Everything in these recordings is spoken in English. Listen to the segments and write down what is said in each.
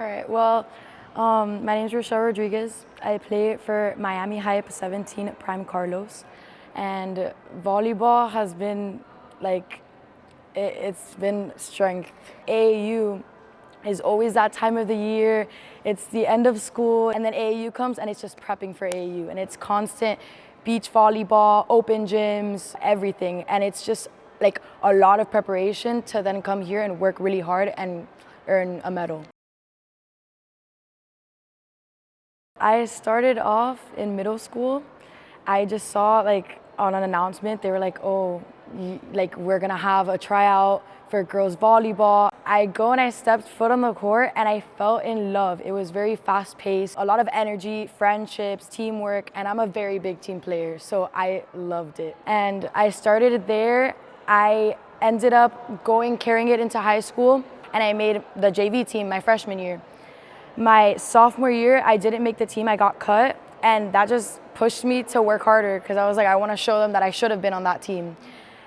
All right, well, my name is Rachelle Rodriguez. I play for Miami Hype 17 Prime Carlos. And volleyball has been it's been strength. AAU is always that time of the year. It's the end of school, and then AAU comes, and it's just prepping for AAU. And it's constant beach volleyball, open gyms, everything. And it's just like a lot of preparation to then come here and work really hard and earn a medal. I started off in middle school. I just saw on an announcement, they were like, oh, we're gonna have a tryout for girls volleyball. I go and I stepped foot on the court and I fell in love. It was very fast paced, a lot of energy, friendships, teamwork, and I'm a very big team player, so I loved it. And I started there. I ended up carrying it into high school, and I made the JV team my freshman year. My sophomore year, I didn't make the team, I got cut, and that just pushed me to work harder because I was like, I want to show them that I should have been on that team.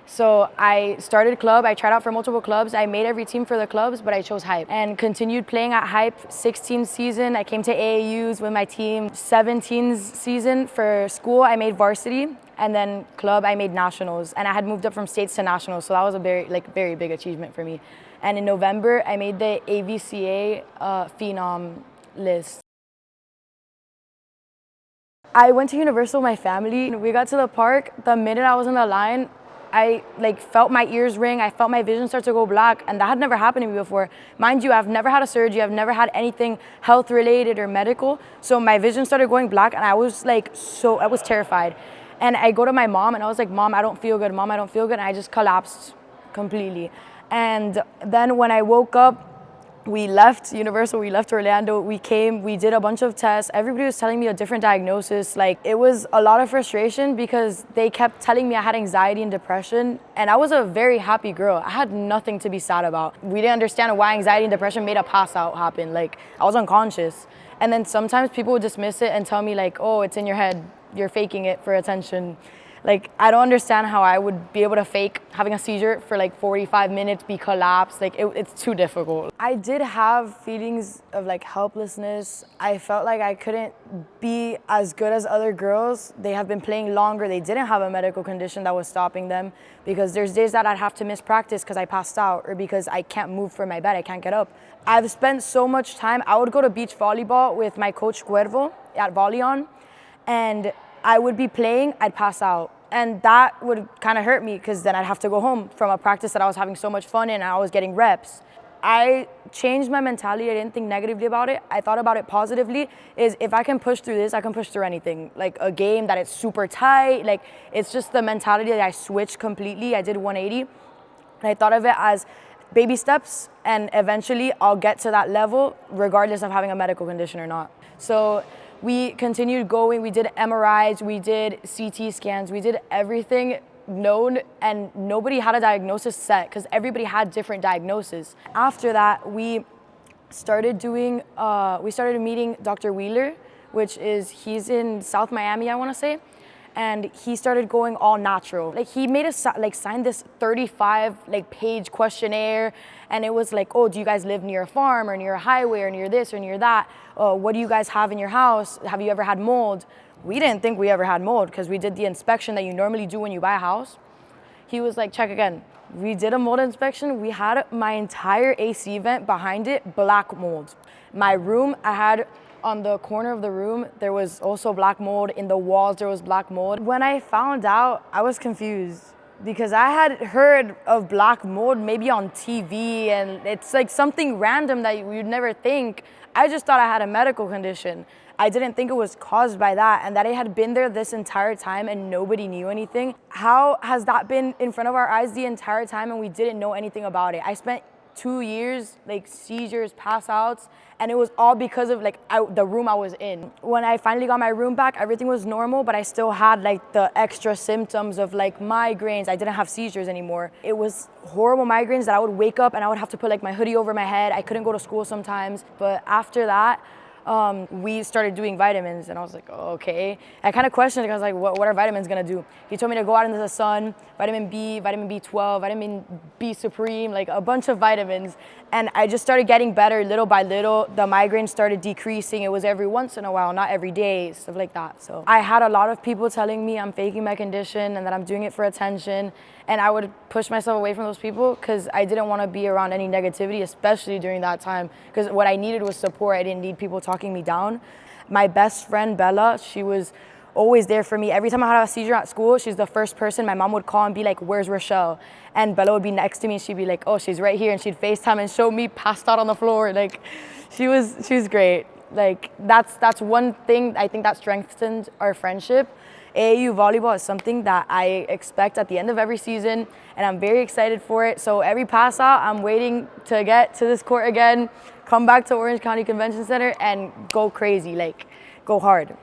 So I started club, I tried out for multiple clubs, I made every team for the clubs, but I chose Hype and continued playing at Hype 16 season. I came to AAUs with my team. 17 season for school, I made varsity, and then club, I made nationals, and I had moved up from states to nationals, so that was a very big achievement for me. And in November, I made the AVCA Phenom list. I went to Universal with my family. We got to the park. The minute I was in the line, I felt my ears ring. I felt my vision start to go black, and that had never happened to me before. Mind you, I've never had a surgery. I've never had anything health related or medical. So my vision started going black, and I was I was terrified. And I go to my mom, and I was like, Mom, I don't feel good. Mom, I don't feel good. And I just collapsed completely. And then when I woke up, we left Universal, we left Orlando, we came, we did a bunch of tests. Everybody was telling me a different diagnosis. It was a lot of frustration because they kept telling me I had anxiety and depression, and I was a very happy girl. I had nothing to be sad about. We didn't understand why anxiety and depression made a pass out happen. I was unconscious. And then sometimes people would dismiss it and tell me oh, it's in your head, you're faking it for attention. I don't understand how I would be able to fake having a seizure for 45 minutes, be collapsed. It's too difficult. I did have feelings of helplessness. I felt like I couldn't be as good as other girls. They have been playing longer. They didn't have a medical condition that was stopping them, because there's days that I'd have to miss practice because I passed out or because I can't move from my bed, I can't get up. I've spent so much time. I would go to beach volleyball with my coach Cuervo at Volleyball, and I would be playing, I'd pass out. And that would kind of hurt me because then I'd have to go home from a practice that I was having so much fun in and I was getting reps. I changed my mentality. I didn't think negatively about it. I thought about it positively. If I can push through this, I can push through anything. A game that it's super tight. It's just the mentality that I switched completely. I did 180. And I thought of it as baby steps, and eventually I'll get to that level regardless of having a medical condition or not. So we continued going, we did MRIs, we did CT scans, we did everything known, and nobody had a diagnosis set because everybody had different diagnoses. After that, we started meeting Dr. Wheeler, he's in South Miami, I wanna say. And he started going all natural. He made us sign this 35-page questionnaire, and it was oh, do you guys live near a farm or near a highway or near this or near that? What do you guys have in your house? Have you ever had mold? We didn't think we ever had mold because we did the inspection that you normally do when you buy a house. He was like, check again. We did a mold inspection. We had my entire AC vent behind it, black mold. My room, I had on the corner of the room, there was also black mold. In the walls, there was black mold. When I found out, I was confused because I had heard of black mold maybe on TV, and it's something random that you'd never think. I just thought I had a medical condition. I didn't think it was caused by that, and that it had been there this entire time and nobody knew anything. How has that been in front of our eyes the entire time and we didn't know anything about it? I spent 2 years, seizures, pass outs, and it was all because of the room I was in. When I finally got my room back, everything was normal, but I still had the extra symptoms of migraines. I didn't have seizures anymore. It was horrible migraines that I would wake up and I would have to put my hoodie over my head. I couldn't go to school sometimes. But after that, we started doing vitamins, and I was like, oh, okay. I kind of questioned it. I was like, what are vitamins gonna do? He told me to go out into the sun, vitamin B, vitamin B12, vitamin B supreme, like a bunch of vitamins. And I just started getting better little by little. The migraine started decreasing. It was every once in a while, not every day, stuff like that. So I had a lot of people telling me I'm faking my condition and that I'm doing it for attention. And I would push myself away from those people because I didn't want to be around any negativity, especially during that time, because what I needed was support. I didn't need people talking me down. My best friend, Bella, she was always there for me. Every time I had a seizure at school, she's the first person my mom would call and be like, where's Rachelle? And Bella would be next to me and she'd be like, oh, she's right here. And she'd FaceTime and show me passed out on the floor. Like, she was great. Like, that's one thing I think that strengthened our friendship. AAU volleyball is something that I expect at the end of every season, and I'm very excited for it. So every pass out, I'm waiting to get to this court again, come back to Orange County Convention Center and go crazy, like go hard.